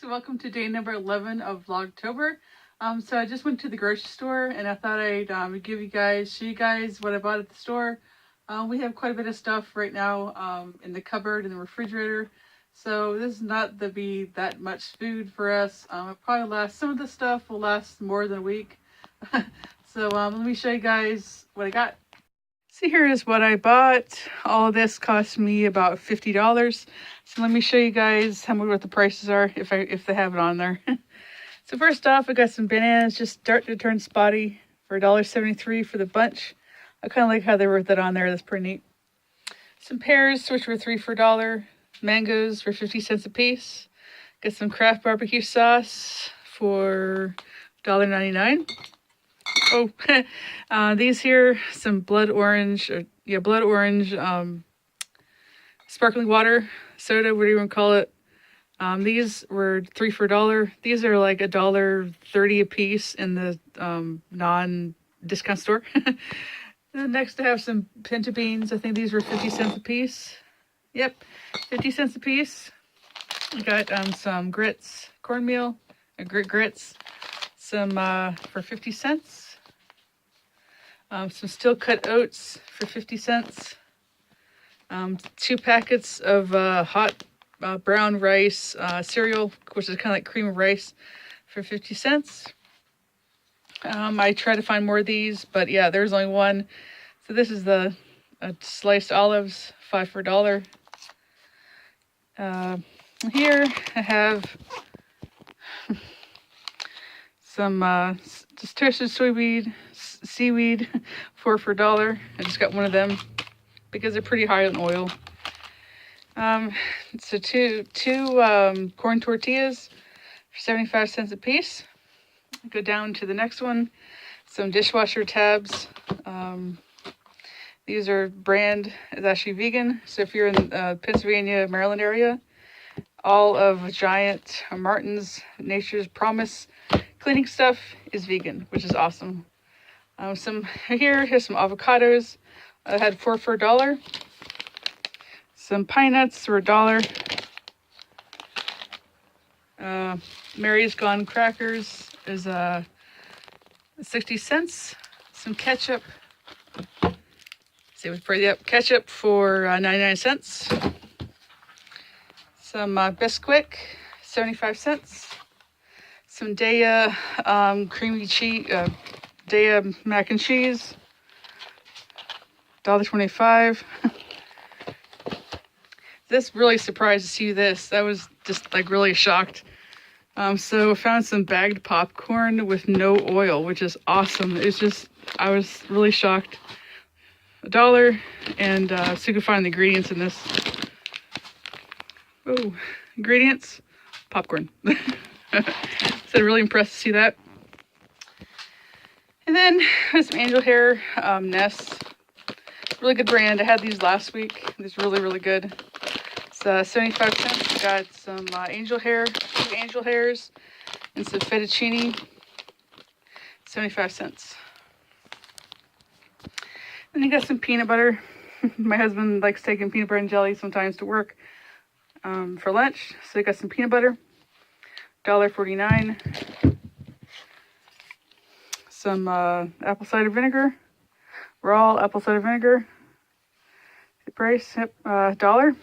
So welcome to day number 11 of Vlogtober. So I just went to the grocery store and I thought I'd show you guys what I bought at the store. We have quite a bit of stuff right now in the cupboard and the refrigerator. So this is not to be that much food for us. It probably lasts, some of the stuff will last more than a week. So let me show you guys what I got. So here is what I bought. All of this cost me about $50. So let me show you guys what the prices are if they have it on there. So first off, I got some bananas just start to turn spotty for $1.73 for the bunch. I kind of like how they wrote that on there. That's pretty neat. Some pears, which were 3 for $1. Mangoes for 50 cents a piece. Got some Kraft barbecue sauce for $1.99. Oh, these here, some blood orange sparkling water, soda, whatever you want to call it. These were 3 for $1. These are like $1.30 a piece in the non-discount store. And next I have some pinto beans. I think these were 50 cents a piece. Yep, 50 cents a piece. I got some grits, cornmeal, grits, some for 50 cents. Some steel cut oats for 50 cents. 2 packets of hot brown rice cereal, which is kind of like cream of rice, for 50 cents. I try to find more of these, but yeah, there's only one. So this is the sliced olives, 5 for $1. Here I have some just toasted seaweed, 4 for $1. I just got one of them because they're pretty high in oil. So two corn tortillas for 75 cents a piece. Go down to the next one. Some dishwasher tabs. These are brand is actually vegan. So if you're in Pennsylvania, Maryland area, all of Giant Martin's Nature's Promise cleaning stuff is vegan, which is awesome. Here's some avocados. I had 4 for $1. Some pine nuts for $1. Mary's Gone crackers is 60 cents. Some ketchup. Ketchup for 99 cents. Some Bisquick, 75 cents. Some Daya creamy cheese, Daya mac and cheese, $1.25. This really surprised to see this. I was just like really shocked. So I found some bagged popcorn with no oil, which is awesome. I was really shocked. $1, and so you can find the ingredients in this. Oh, ingredients, popcorn. So really impressed to see that. And then some angel hair nests. Really good brand. I had these last week. These really, really good. It's 75 cents. Got some angel hair, 2 angel hairs, and some fettuccine. 75 cents. And you got some peanut butter. My husband likes taking peanut butter and jelly sometimes to work for lunch. So I got some peanut butter. $1.49. Some apple cider vinegar. Raw apple cider vinegar. The price, yep, $1.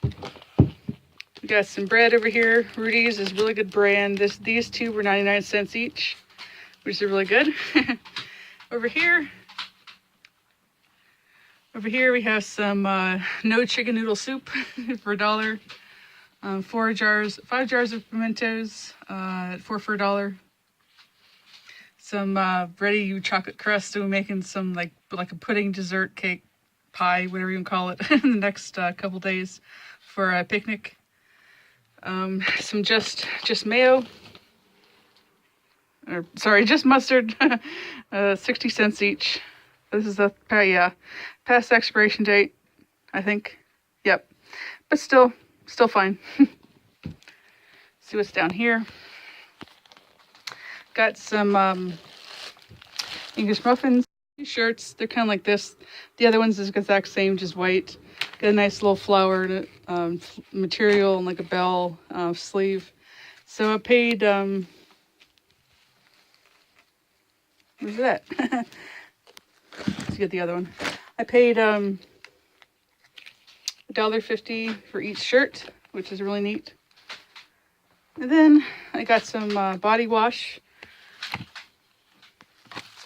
We got some bread over here. Rudy's is a really good brand. These two were 99 cents each, which is really good. Over here we have some no chicken noodle soup for $1. 5 jars of pimentos at 4 for $1. Some ready chocolate crust. So we're making some like a pudding, dessert, cake, pie, whatever you can call it, in the next couple days for a picnic. Some just mayo. Just mustard. 60 cents each. This is past expiration date, I think. Yep, but still fine. See what's down here. Got some English muffins. These shirts, they're kind of like this. The other ones is the exact same, just white. Got a nice little flower material and like a bell sleeve. So I paid, where's that? Let's get the other one. I paid $1.50 for each shirt, which is really neat. And then I got some body wash.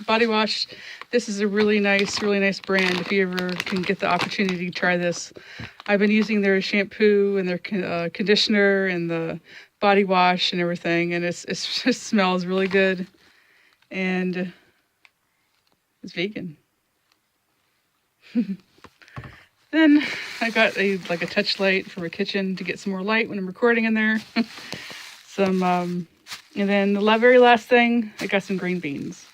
Body wash. This is a really nice brand. If you ever can get the opportunity to try this, I've been using their shampoo and their conditioner and the body wash and everything, and it just smells really good, and it's vegan. Then I got a touch light for my kitchen to get some more light when I'm recording in there. And then the very last thing, I got some green beans.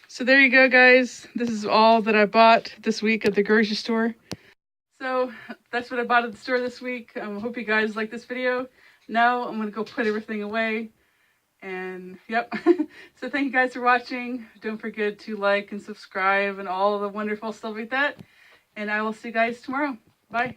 So there you go, guys. This is all that I bought this week at the grocery store. So that's what I bought at the store this week. I hope you guys like this video. Now I'm going to go put everything away. And yep. So thank you guys for watching. Don't forget to like and subscribe and all the wonderful stuff like that. And I will see you guys tomorrow. Bye.